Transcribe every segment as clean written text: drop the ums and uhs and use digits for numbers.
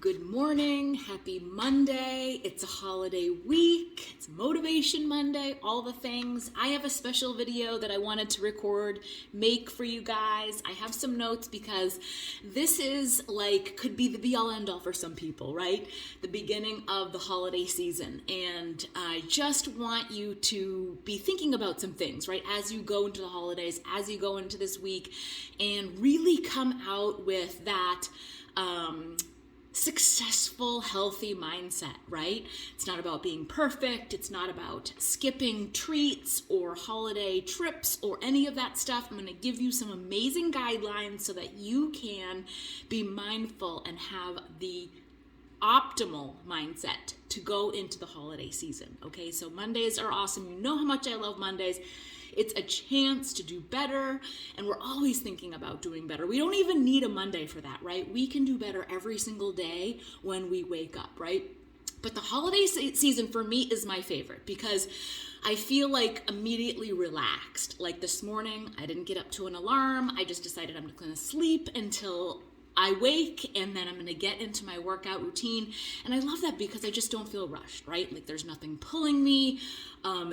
Good morning, happy Monday. It's a holiday week, it's Motivation Monday, all the things. I have a special video that I wanted to make for you guys. I have some notes because this is could be the be all end all for some people, right? The beginning of the holiday season. And I just want you to be thinking about some things, right? As you go into the holidays, as you go into this week, and really come out with that, successful, healthy mindset, right? It's not about being perfect. It's not about skipping treats or holiday trips or any of that stuff. I'm going to give you some amazing guidelines so that you can be mindful and have the optimal mindset to go into the holiday season. Okay, so Mondays are awesome. You know how much I love Mondays. It's a chance to do better, and we're always thinking about doing better. We don't even need a Monday for that, right? We can do better every single day when we wake up, right? But the holiday season for me is my favorite because I feel immediately relaxed. Like this morning, I didn't get up to an alarm. I just decided I'm going to sleep until I wake, and then I'm going to get into my workout routine. And I love that because I just don't feel rushed, right? Like there's nothing pulling me.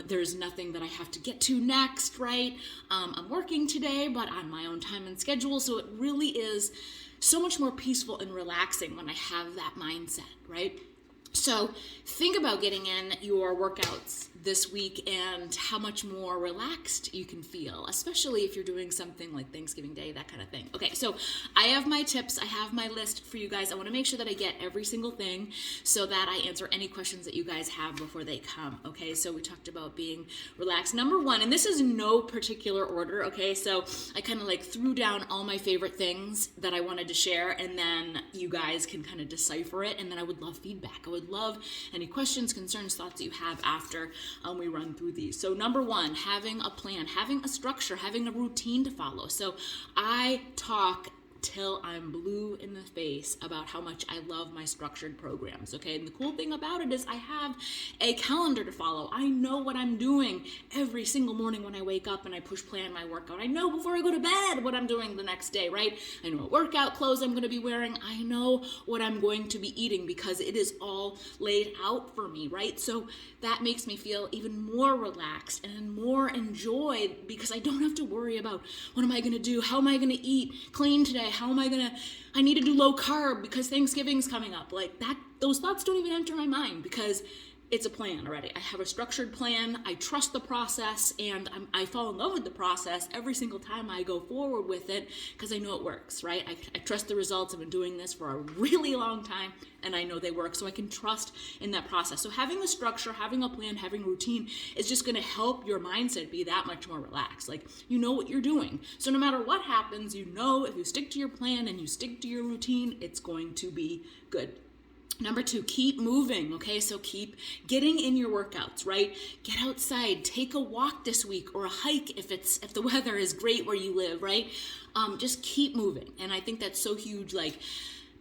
There's nothing that I have to get to next, right? I'm working today, but on my own time and schedule. So it really is so much more peaceful and relaxing when I have that mindset, right? So think about getting in your workouts this week and how much more relaxed you can feel, especially if you're doing something like Thanksgiving Day, that kind of thing. Okay, so I have my tips. I have my list for you guys. I want to make sure that I get every single thing so that I answer any questions that you guys have before they come. Okay, so we talked about being relaxed. Number one, and this is no particular order, okay, so I kind of threw down all my favorite things that I wanted to share, and then you guys can kind of decipher it, and then I would love feedback. I would love any questions, concerns, thoughts that you have after we run through these. So number one, having a plan, having a structure, having a routine to follow. So I talk till I'm blue in the face about how much I love my structured programs, okay? And the cool thing about it is I have a calendar to follow. I know what I'm doing every single morning when I wake up and I push plan my workout. I know before I go to bed what I'm doing the next day, right? I know what workout clothes I'm going to be wearing. I know what I'm going to be eating because it is all laid out for me, right? So that makes me feel even more relaxed and more enjoyed because I don't have to worry about what am I going to do? How am I going to eat clean today? How am I need to do low carb because Thanksgiving's coming up. Those thoughts don't even enter my mind because it's a plan already. I have a structured plan. I trust the process, and I fall in love with the process every single time I go forward with it because I know it works, right? I trust the results. I've been doing this for a really long time, and I know they work, so I can trust in that process. So having a structure, having a plan, having routine is just going to help your mindset be that much more relaxed. You know what you're doing. So no matter what happens, you know if you stick to your plan and you stick to your routine, it's going to be good. Number two, keep moving, okay? So keep getting in your workouts, right? Get outside, take a walk this week or a hike if the weather is great where you live, right? Just keep moving. And I think that's so huge,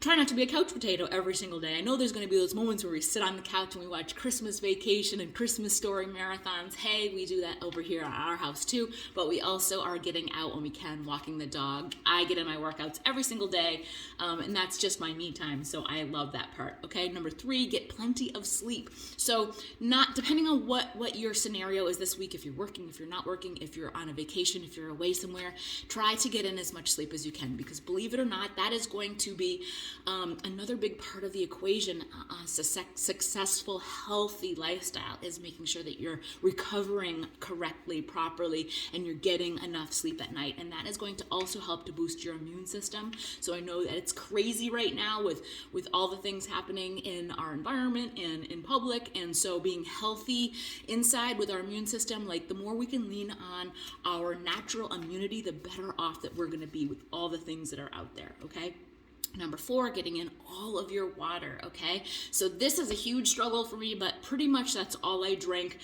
try not to be a couch potato every single day. I know there's going to be those moments where we sit on the couch and we watch Christmas Vacation and Christmas Story marathons. Hey, we do that over here at our house too, but we also are getting out when we can, walking the dog. I get in my workouts every single day, and that's just my me time, so I love that part, okay? Number three, get plenty of sleep. So not depending on what your scenario is this week, if you're working, if you're not working, if you're on a vacation, if you're away somewhere, try to get in as much sleep as you can because believe it or not, that is going to be another big part of the equation. Successful, healthy lifestyle is making sure that you're recovering correctly, properly, and you're getting enough sleep at night. And that is going to also help to boost your immune system. So I know that it's crazy right now with all the things happening in our environment and in public. And so being healthy inside with our immune system, the more we can lean on our natural immunity, the better off that we're going to be with all the things that are out there, okay? Number four, getting in all of your water, okay? So this is a huge struggle for me, but pretty much that's all I drink,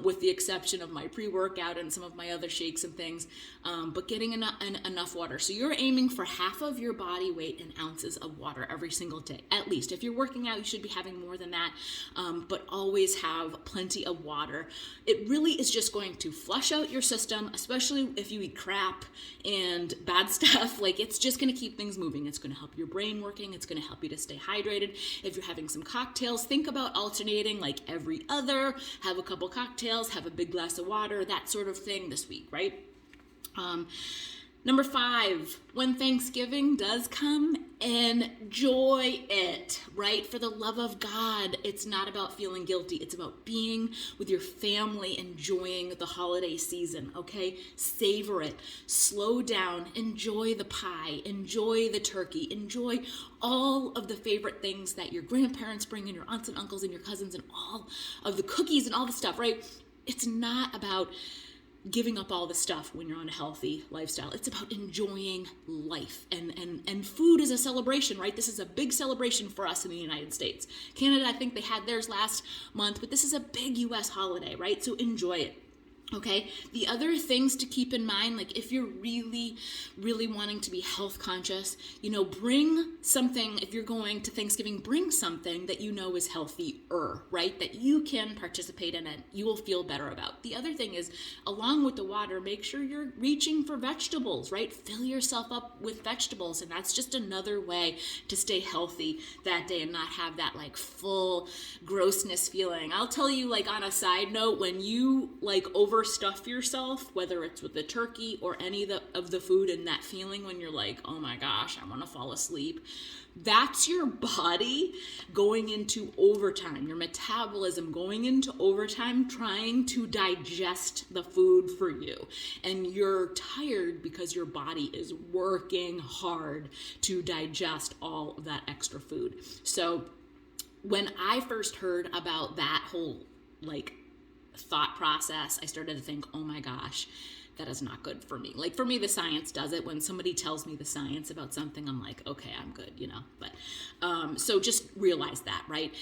with the exception of my pre-workout and some of my other shakes and things, but getting enough water. So you're aiming for half of your body weight in ounces of water every single day, at least. If you're working out, you should be having more than that, but always have plenty of water. It really is just going to flush out your system, especially if you eat crap and bad stuff. It's just going to keep things moving. It's going to help help your brain working. It's going to help you to stay hydrated. If you're having some cocktails, think about alternating like every other, have a couple cocktails, have a big glass of water, that sort of thing this week, right? Number 5, when Thanksgiving does come, enjoy it, right? For the love of God, it's not about feeling guilty. It's about being with your family, enjoying the holiday season, okay? Savor it. Slow down. Enjoy the pie. Enjoy the turkey. Enjoy all of the favorite things that your grandparents bring and your aunts and uncles and your cousins and all of the cookies and all the stuff, right? It's not about giving up all the stuff when you're on a healthy lifestyle. It's about enjoying life. And food is a celebration, right? This is a big celebration for us in the United States. Canada, I think they had theirs last month, but this is a big US holiday, right? So enjoy it. Okay, the other things to keep in mind, like if you're really, really wanting to be health conscious, bring something, if you're going to Thanksgiving, bring something that you know is healthier, right? That you can participate in and you will feel better about. The other thing is, along with the water, make sure you're reaching for vegetables, right? Fill yourself up with vegetables. And that's just another way to stay healthy that day and not have that like full grossness feeling. I'll tell you, like on a side note, when you like overstuff yourself, whether it's with the turkey or any of the food, and that feeling when you're like, oh my gosh, I want to fall asleep, that's your body going into overtime, your metabolism going into overtime, trying to digest the food for you. And you're tired because your body is working hard to digest all of that extra food. So when I first heard about that whole like thought process, I started to think, oh my gosh, that is not good for me. Like for me, the science does it. When somebody tells me the science about something, I'm like, okay, I'm good, But so just realize that, right?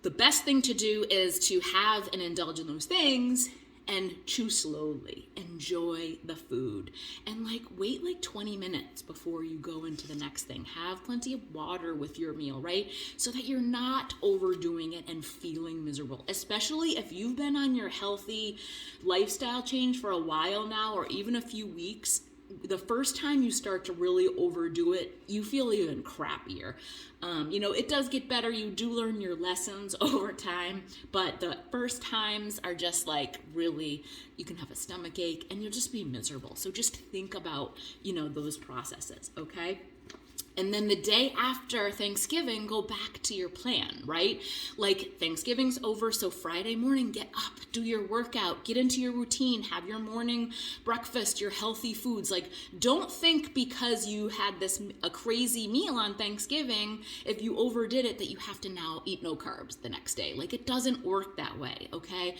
The best thing to do is to have and indulge in those things and chew slowly. Enjoy the food. And wait 20 minutes before you go into the next thing. Have plenty of water with your meal, right? So that you're not overdoing it and feeling miserable. Especially if you've been on your healthy lifestyle change for a while now, or even a few weeks. The first time you start to really overdo it, you feel even crappier. It does get better. You do learn your lessons over time, but the first times are just really, you can have a stomach ache and you'll just be miserable. So just think about, those processes, okay? And then the day after Thanksgiving, go back to your plan, right? Like Thanksgiving's over, so Friday morning, get up, do your workout, get into your routine, have your morning breakfast, your healthy foods. Don't think because you had a crazy meal on Thanksgiving, if you overdid it, that you have to now eat no carbs the next day. It doesn't work that way, okay?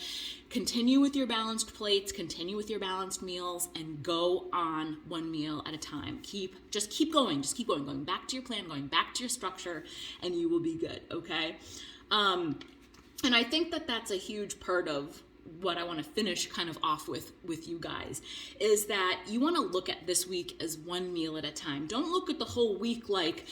Continue with your balanced plates, continue with your balanced meals, and go on one meal at a time. Just keep going, going back to your plan, going back to your structure, and you will be good, okay? And I think that that's a huge part of what I want to finish kind of off with you guys, is that you want to look at this week as one meal at a time. Don't look at the whole week like,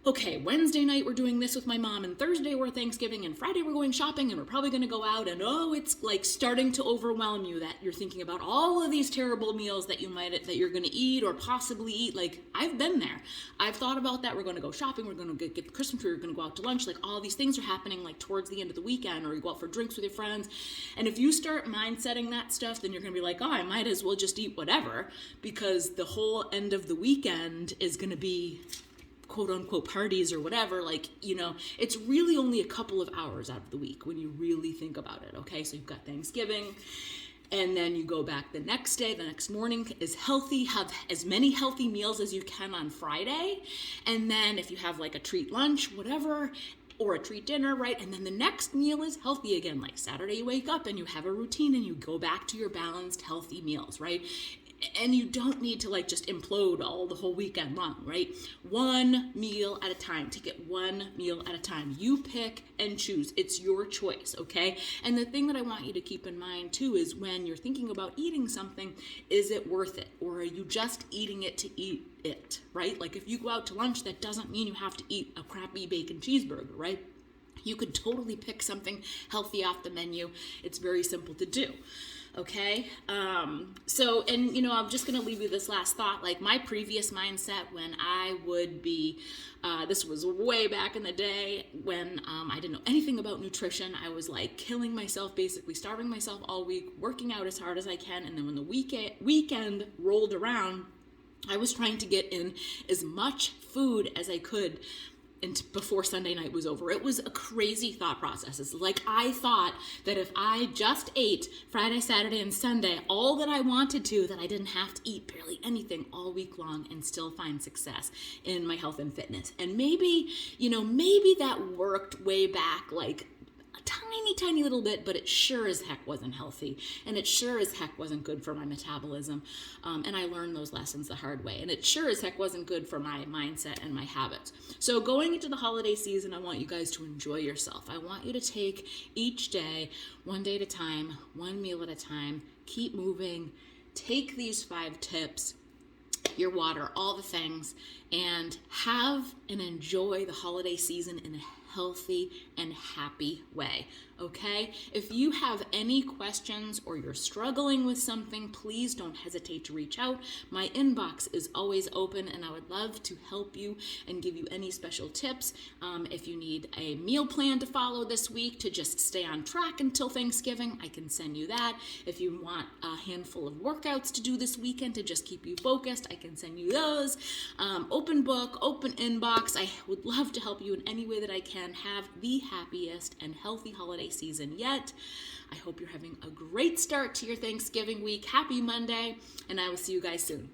okay, Wednesday night we're doing this with my mom, and Thursday we're Thanksgiving, and Friday we're going shopping, and we're probably going to go out, and it's starting to overwhelm you that you're thinking about all of these terrible meals that you're going to eat or possibly eat. I've been there. I've thought about that. We're going to go shopping, we're going to get the Christmas tree, we're going to go out to lunch. All these things are happening towards the end of the weekend, or you go out for drinks with your friends. And if you start mindsetting that stuff, then you're going to be like, oh, I might as well just eat whatever, because the whole end of the weekend is going to be quote unquote parties or whatever. It's really only a couple of hours out of the week when you really think about it, okay? So you've got Thanksgiving, and then you go back the next day. The next morning is healthy. Have as many healthy meals as you can on Friday. And then if you have a treat lunch, whatever, or a treat dinner, right? And then the next meal is healthy again. Saturday you wake up and you have a routine and you go back to your balanced, healthy meals, right? And you don't need to just implode all the whole weekend long, right? One meal at a time. Take it one meal at a time. You pick and choose. It's your choice, okay? And the thing that I want you to keep in mind too is when you're thinking about eating something, is it worth it? Or are you just eating it to eat it, right? If you go out to lunch, that doesn't mean you have to eat a crappy bacon cheeseburger, right? You could totally pick something healthy off the menu. It's very simple to do. Okay. So, and I'm just going to leave you this last thought. Like my previous mindset when I would be, this was way back in the day when I didn't know anything about nutrition. I was like killing myself, basically starving myself all week, working out as hard as I can. And then when the weekend rolled around, I was trying to get in as much food as I could before Sunday night was over. It was a crazy thought process. It's like I thought that if I just ate Friday, Saturday, and Sunday all that I wanted to, that I didn't have to eat barely anything all week long and still find success in my health and fitness. And maybe that worked way back, like a tiny little bit, but it sure as heck wasn't healthy, and it sure as heck wasn't good for my metabolism, and I learned those lessons the hard way, and it sure as heck wasn't good for my mindset and my habits. So going into the holiday season, I want you guys to enjoy yourself. I want you to take each day, one day at a time, one meal at a time, keep moving, take these 5 tips, your water, all the things, and have and enjoy the holiday season in a healthy and happy way. Okay? If you have any questions or you're struggling with something, please don't hesitate to reach out. My inbox is always open, and I would love to help you and give you any special tips. If you need a meal plan to follow this week to just stay on track until Thanksgiving, I can send you that. If you want a handful of workouts to do this weekend to just keep you focused, I can send you those. Open book, open inbox. I would love to help you in any way that I can. Have the happiest and healthy holiday season yet. I hope you're having a great start to your Thanksgiving week. Happy Monday, and I will see you guys soon.